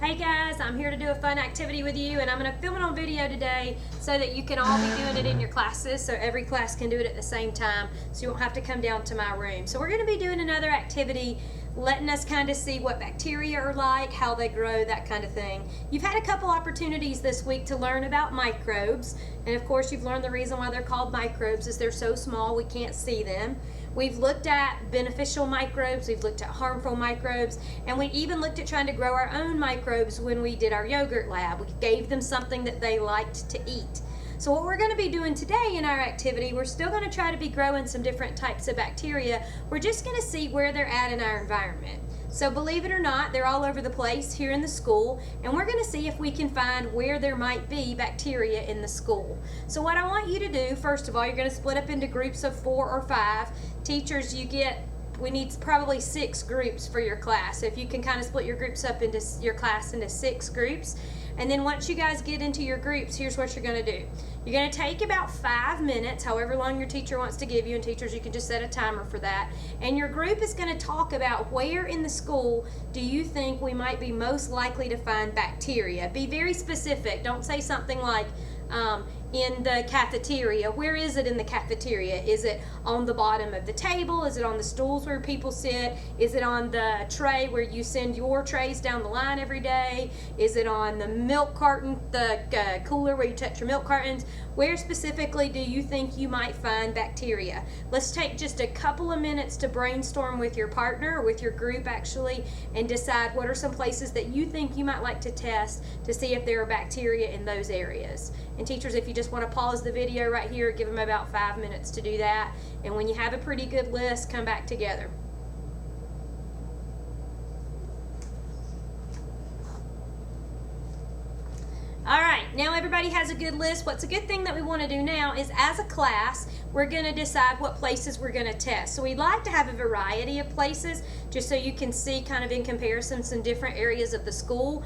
Hey guys, I'm here to do a fun activity with you, and I'm going to film it on video today so that you can all be doing it in your classes, so every class can do it at the same time, so you won't have to come down to my room. So we're going to be doing another activity letting us kind of see what bacteria are like, how they grow, that kind of thing. You've had a couple opportunities this week to learn about microbes, and of course you've learned the reason why they're called microbes is they're so small we can't see them. We've looked at beneficial microbes, we've looked at harmful microbes, and we even looked at trying to grow our own microbes when we did our yogurt lab. We gave them something that they liked to eat. So what we're going to be doing today in our activity, we're still going to try to be growing some different types of bacteria. We're just going to see where they're at in our environment. So believe it or not, they're all over the place here in the school, and we're going to see if we can find where there might be bacteria in the school. So what I want you to do, first of all, you're going to split up into groups of 4 or 5. Teachers, we need probably 6 groups for your class. So if you can kind of split your groups up into your class into 6 groups. And then once you guys get into your groups, here's what you're going to do. You're going to take about 5 minutes, however long your teacher wants to give you, and teachers, you can just set a timer for that. And your group is going to talk about where in the school do you think we might be most likely to find bacteria. Be very specific. Don't say something like, in the cafeteria. Where is it in the cafeteria? Is it on the bottom of the table? Is it on the stools where people sit? Is it on the tray where you send your trays down the line every day? Is it on the milk carton, the cooler where you touch your milk cartons? Where specifically do you think you might find bacteria? Let's take just a couple of minutes to brainstorm with your partner, or with your group actually, and decide what are some places that you think you might like to test to see if there are bacteria in those areas. And teachers, if you just want to pause the video right here, give them about 5 minutes to do that. And when you have a pretty good list, come back together. All right, now everybody has a good list. What's a good thing that we want to do now is, as a class, we're going to decide what places we're going to test. So we'd like to have a variety of places just so you can see kind of in comparison some different areas of the school.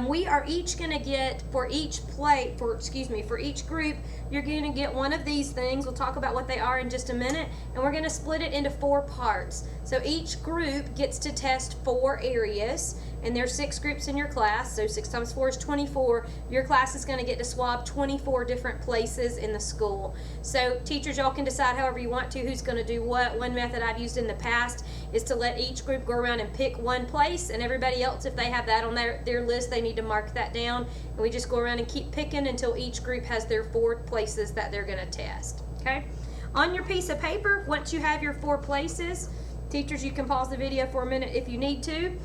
We are each going to get, for each group, you're going to get one of these things. We'll talk about what they are in just a minute, and we're going to split it into 4 parts. So each group gets to test 4 areas, and there's 6 groups in your class, so 6 times 4 is 24. Your class is going to get to swab 24 different places in the school. So teachers, y'all can decide however you want to who's going to do what. One method I've used in the past is to let each group go around and pick one place, and everybody else, if they have that on their list, they need to mark that down, and we just go around and keep picking until each group has their 4 places that they're going to test. Okay? On your piece of paper, once you have your 4 places, teachers, you can pause the video for a minute if you need to.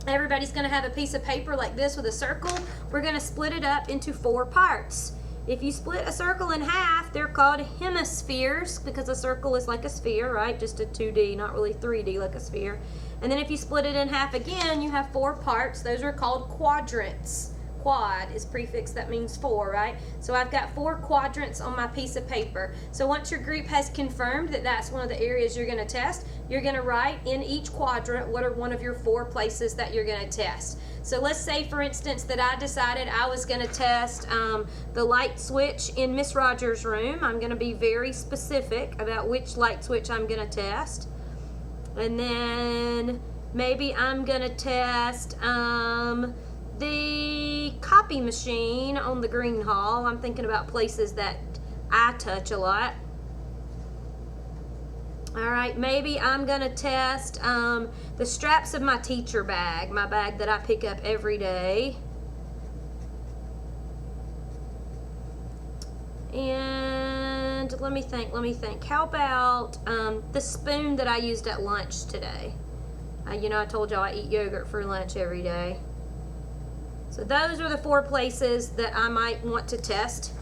Everybody's going to have a piece of paper like this with a circle. We're going to split it up into 4 parts. If you split a circle in half, they're called hemispheres, because a circle is like a sphere, right? Just a 2D, not really 3D like a sphere. And then if you split it in half again, you have 4 parts. Those are called quadrants. Quad is prefix that means 4, right? So I've got 4 quadrants on my piece of paper. So once your group has confirmed that that's one of the areas you're going to test, you're going to write in each quadrant what are one of your 4 places that you're going to test. So let's say, for instance, that I decided I was going to test the light switch in Miss Rogers' room. I'm going to be very specific about which light switch I'm going to test. And then maybe I'm going to test the copy machine on the green hall. I'm thinking about places that I touch a lot. All right, maybe I'm going to test the straps of my teacher bag, my bag that I pick up every day. And let me think. How about the spoon that I used at lunch today? You know, I told y'all I eat yogurt for lunch every day. So those are the 4 places that I might want to test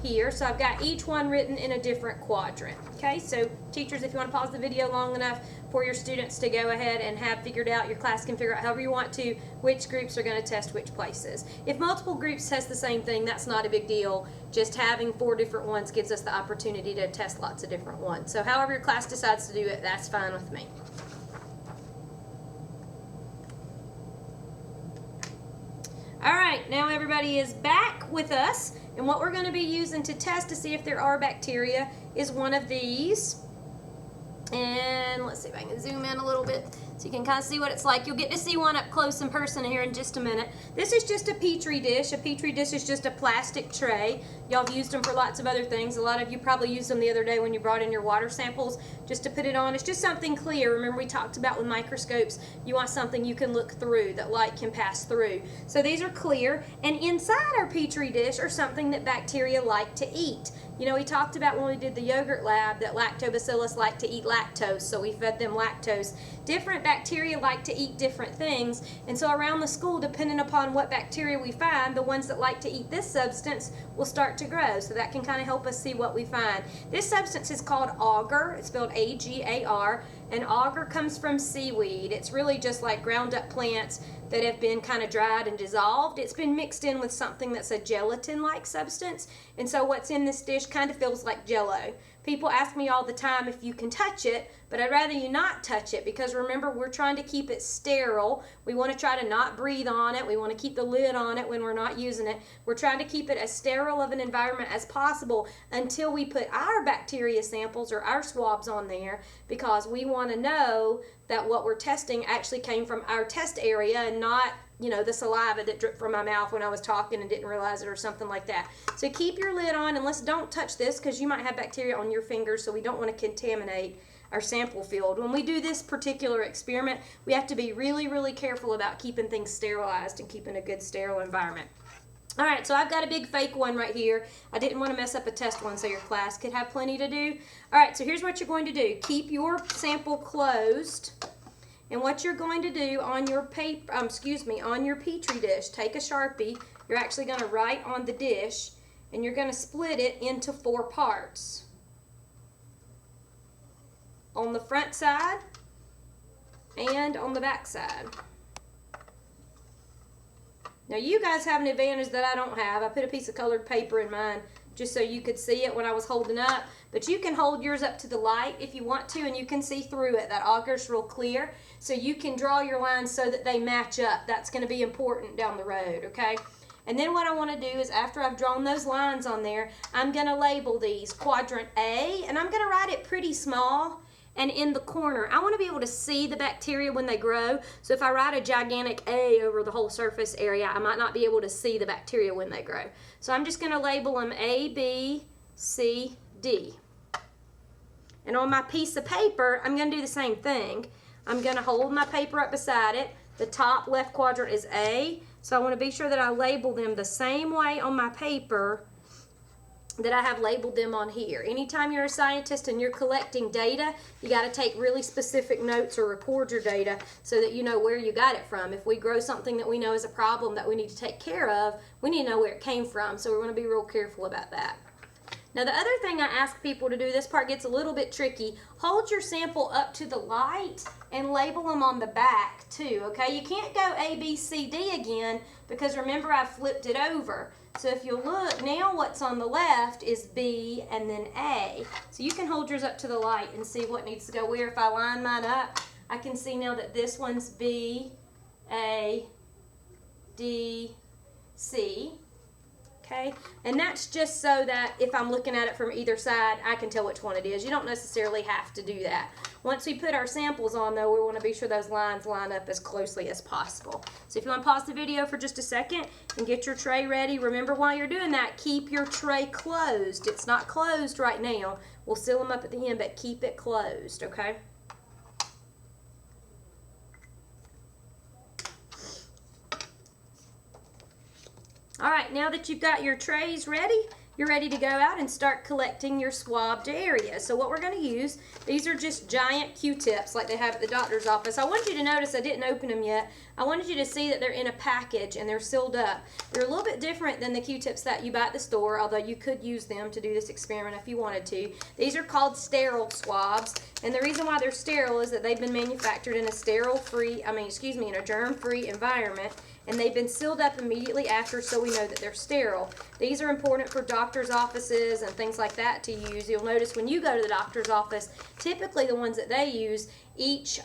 here. So I've got each one written in a different quadrant. Okay, so teachers, if you want to pause the video long enough for your students to go ahead and have figured out, your class can figure out however you want to, which groups are going to test which places. If multiple groups test the same thing, that's not a big deal. Just having 4 different ones gives us the opportunity to test lots of different ones. So however your class decides to do it, that's fine with me. All right, now everybody is back with us, and what we're going to be using to test to see if there are bacteria is one of these. And let's see if I can zoom in a little bit. So you can kind of see what it's like. You'll get to see one up close in person here in just a minute. This is just a Petri dish. A Petri dish is just a plastic tray. Y'all have used them for lots of other things. A lot of you probably used them the other day when you brought in your water samples just to put it on. It's just something clear. Remember we talked about with microscopes, you want something you can look through, that light can pass through. So these are clear, and inside our Petri dish are something that bacteria like to eat. You know, we talked about when we did the yogurt lab that lactobacillus like to eat lactose, so we fed them lactose. Different bacteria like to eat different things, and so around the school, depending upon what bacteria we find, the ones that like to eat this substance will start to grow, so that can kind of help us see what we find. This substance is called agar. It's spelled A-G-A-R, and agar comes from seaweed. It's really just like ground up plants that have been kind of dried and dissolved. It's been mixed in with something that's a gelatin-like substance, and so what's in this dish kind of feels like Jell-O. People ask me all the time if you can touch it, but I'd rather you not touch it, because remember, we're trying to keep it sterile. We want to try to not breathe on it. We want to keep the lid on it when we're not using it. We're trying to keep it as sterile of an environment as possible until we put our bacteria samples or our swabs on there, because we want to know that what we're testing actually came from our test area and not, you know, the saliva that dripped from my mouth when I was talking and didn't realize it or something like that. So keep your lid on, and don't touch this, because you might have bacteria on your fingers, so we don't want to contaminate our sample field. When we do this particular experiment, we have to be really, really careful about keeping things sterilized and keeping a good sterile environment. All right, so I've got a big fake one right here. I didn't want to mess up a test one so your class could have plenty to do. All right, so here's what you're going to do. Keep your sample closed. And what you're going to do on your paper, on your Petri dish, take a Sharpie. You're actually going to write on the dish, and you're going to split it into 4 parts. On the front side and on the back side. Now you guys have an advantage that I don't have. I put a piece of colored paper in mine just so you could see it when I was holding up. But you can hold yours up to the light if you want to, and you can see through it. That agar's real clear, so you can draw your lines so that they match up. That's going to be important down the road, okay? And then what I want to do is, after I've drawn those lines on there, I'm going to label these quadrant A, and I'm going to write it pretty small. And in the corner, I want to be able to see the bacteria when they grow. So if I write a gigantic A over the whole surface area, I might not be able to see the bacteria when they grow. So I'm just going to label them A, B, C, D. And on my piece of paper, I'm going to do the same thing. I'm going to hold my paper up beside it. The top left quadrant is A. So I want to be sure that I label them the same way on my paper that I have labeled them on here. Anytime you're a scientist and you're collecting data, you got to take really specific notes or record your data so that you know where you got it from. If we grow something that we know is a problem that we need to take care of, we need to know where it came from, so we want to be real careful about that. Now the other thing I ask people to do, this part gets a little bit tricky, hold your sample up to the light and label them on the back too, okay? You can't go A, B, C, D again, because remember I flipped it over. So if you look, now what's on the left is B and then A. So you can hold yours up to the light and see what needs to go where. If I line mine up, I can see now that this one's B, A, D, C. Okay, and that's just so that if I'm looking at it from either side, I can tell which one it is. You don't necessarily have to do that. Once we put our samples on, though, we want to be sure those lines line up as closely as possible. So if you want to pause the video for just a second and get your tray ready, remember while you're doing that, keep your tray closed. It's not closed right now. We'll seal them up at the end, but keep it closed, okay? All right, now that you've got your trays ready, you're ready to go out and start collecting your swabbed area. So what we're going to use, these are just giant Q-tips like they have at the doctor's office. I want you to notice I didn't open them yet. I wanted you to see that they're in a package and they're sealed up. They're a little bit different than the Q-tips that you buy at the store, although you could use them to do this experiment if you wanted to. These are called sterile swabs, and the reason why they're sterile is that they've been manufactured in a in a germ-free environment, and they've been sealed up immediately after, so we know that they're sterile. These are important for doctors doctor's offices and things like that to use. You'll notice when you go to the doctor's office, typically the ones that they use, each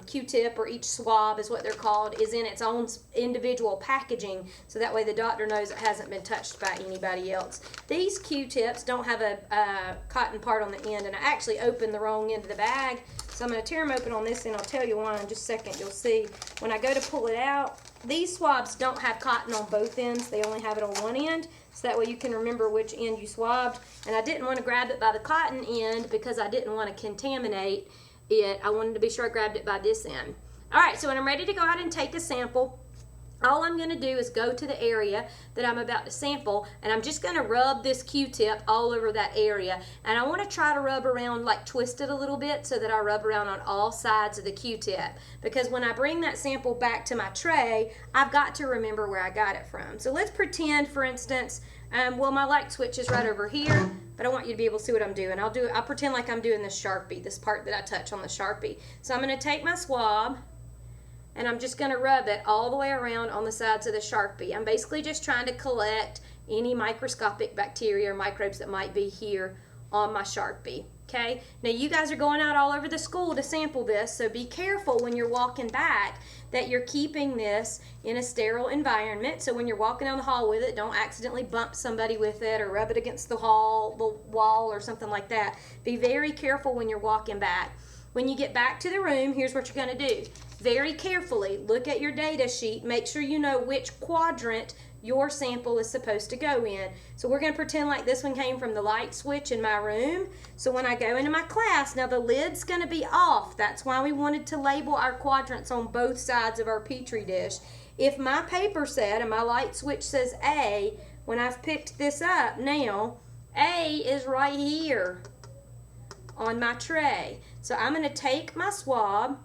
Q-tip or each swab is what they're called, is in its own individual packaging, so that way the doctor knows it hasn't been touched by anybody else. These Q-tips don't have a cotton part on the end, and I actually opened the wrong end of the bag, so I'm going to tear them open on this end. I'll tell you why in just a second. You'll see when I go to pull it out, these swabs don't have cotton on both ends. They only have it on one end, so that way you can remember which end you swabbed. And I didn't want to grab it by the cotton end because I didn't want to contaminate it. I wanted to be sure I grabbed it by this end. All right, so when I'm ready to go out and take a sample, all I'm going to do is go to the area that I'm about to sample, and I'm just going to rub this Q-tip all over that area. And I want to try to rub around, like twist it a little bit so that I rub around on all sides of the Q-tip. Because when I bring that sample back to my tray, I've got to remember where I got it from. So let's pretend, for instance, well, my light switch is right over here, but I want you to be able to see what I'm doing. I'll pretend like I'm doing this Sharpie, this part that I touch on the Sharpie. So I'm going to take my swab, and I'm just going to rub it all the way around on the sides of the Sharpie. I'm basically just trying to collect any microscopic bacteria or microbes that might be here on my Sharpie. Okay, now you guys are going out all over the school to sample this, so be careful when you're walking back that you're keeping this in a sterile environment. So when you're walking down the hall with it, don't accidentally bump somebody with it or rub it against the wall or something like that. Be very careful when you're walking back. When you get back to the room, here's what you're going to do. Very carefully look at your data sheet. Make sure you know which quadrant your sample is supposed to go in. So we're going to pretend like this one came from the light switch in my room. So when I go into my class, now the lid's going to be off. That's why we wanted to label our quadrants on both sides of our Petri dish. If my paper said, and my light switch says A, when I've picked this up now, A is right here on my tray. So I'm going to take my swab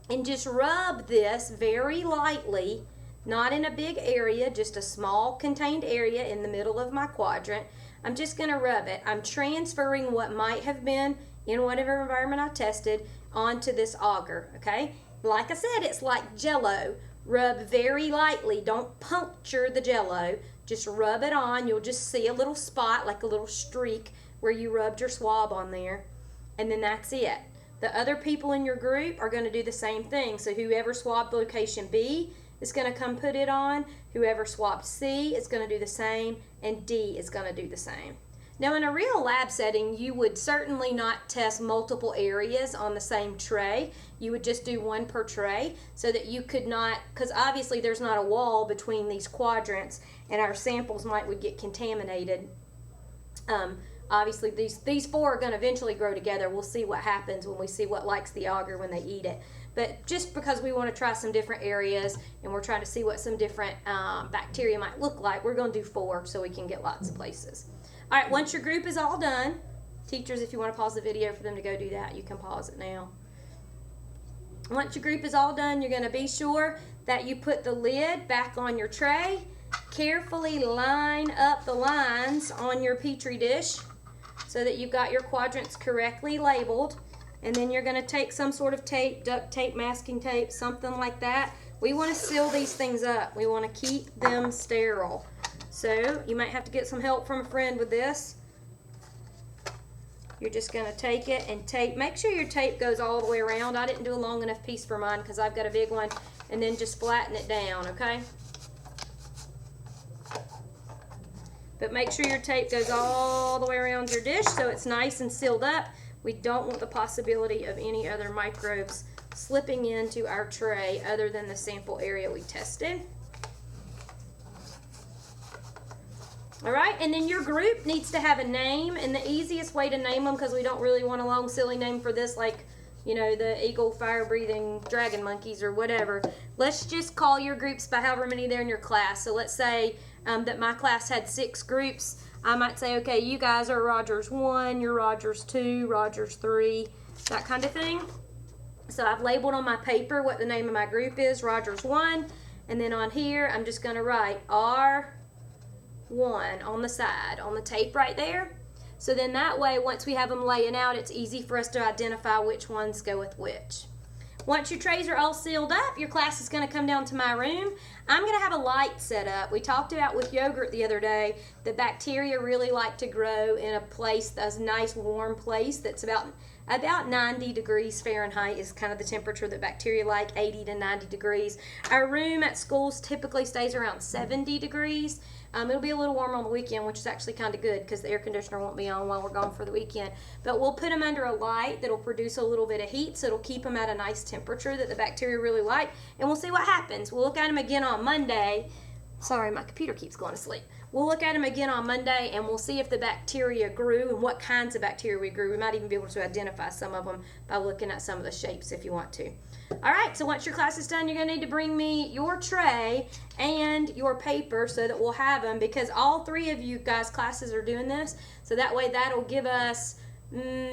and just rub this very lightly, not in a big area, just a small contained area in the middle of my quadrant. I'm just going to rub it. I'm transferring what might have been in whatever environment I tested onto this agar, okay? Like I said, it's like Jell-O. Rub very lightly. Don't puncture the Jell-O. Just rub it on. You'll just see a little spot, like a little streak, where you rubbed your swab on there. And then that's it. The other people in your group are going to do the same thing. So whoever swabbed location B is going to come put it on. Whoever swabbed C is going to do the same. And D is going to do the same. Now in a real lab setting, you would certainly not test multiple areas on the same tray. You would just do one per tray so that you could not, because obviously there's not a wall between these quadrants and our samples would get contaminated. Obviously, these four are going to eventually grow together. We'll see what happens when we see what likes the agar when they eat it. But just because we want to try some different areas and we're trying to see what some different bacteria might look like, we're going to do 4 so we can get lots of places. All right, once your group is all done, teachers, if you want to pause the video for them to go do that, you can pause it now. Once your group is all done, you're going to be sure that you put the lid back on your tray. Carefully line up the lines on your Petri dish so that you've got your quadrants correctly labeled. And then you're going to take some sort of tape, duct tape, masking tape, something like that. We want to seal these things up. We want to keep them sterile. So you might have to get some help from a friend with this. You're just going to take it and tape. Make sure your tape goes all the way around. I didn't do a long enough piece for mine because I've got a big one. And then just flatten it down, okay? But make sure your tape goes all the way around your dish so it's nice and sealed up. We don't want the possibility of any other microbes slipping into our tray other than the sample area we tested. All right, and then your group needs to have a name, and the easiest way to name them, because we don't really want a long silly name for this, like, you know, the eagle fire-breathing dragon monkeys or whatever. Let's just call your groups by however many there in your class. So let's say that my class had 6 groups. I might say, okay, you guys are Rogers 1, you're Rogers 2, Rogers 3, that kind of thing. So I've labeled on my paper what the name of my group is, Rogers 1, and then on here I'm just going to write R1 on the side, on the tape right there. So then that way, once we have them laying out, it's easy for us to identify which ones go with which. Once your trays are all sealed up, your class is going to come down to my room. I'm going to have a light set up. We talked about with yogurt the other day that bacteria really like to grow in a place, a nice warm place that's about 90 degrees Fahrenheit is kind of the temperature that bacteria like, 80 to 90 degrees. Our room at schools typically stays around 70 degrees. It'll be a little warmer on the weekend, which is actually kind of good because the air conditioner won't be on while we're gone for the weekend. But we'll put them under a light that'll produce a little bit of heat, so it'll keep them at a nice temperature that the bacteria really like. And we'll see what happens. We'll look at them again on Monday. Sorry, my computer keeps going to sleep. We'll look at them again on Monday, and we'll see if the bacteria grew and what kinds of bacteria we grew. We might even be able to identify some of them by looking at some of the shapes if you want to. All right, so once your class is done, you're going to need to bring me your tray and your paper so that we'll have them, because all three of you guys' classes are doing this. So that way that'll give us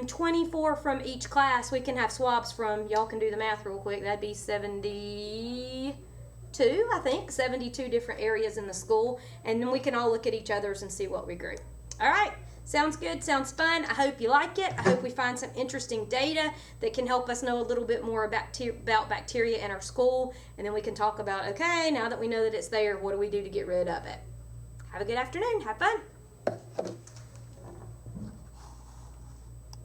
24 from each class. We can have swabs from, y'all can do the math real quick, that'd be 72, I think, 72 different areas in the school, and then we can all look at each other's and see what we grew. All right, sounds good, sounds fun. I hope you like it. I hope we find some interesting data that can help us know a little bit more about bacteria in our school, and then we can talk about, okay, now that we know that it's there, what do we do to get rid of it? Have a good afternoon. Have fun.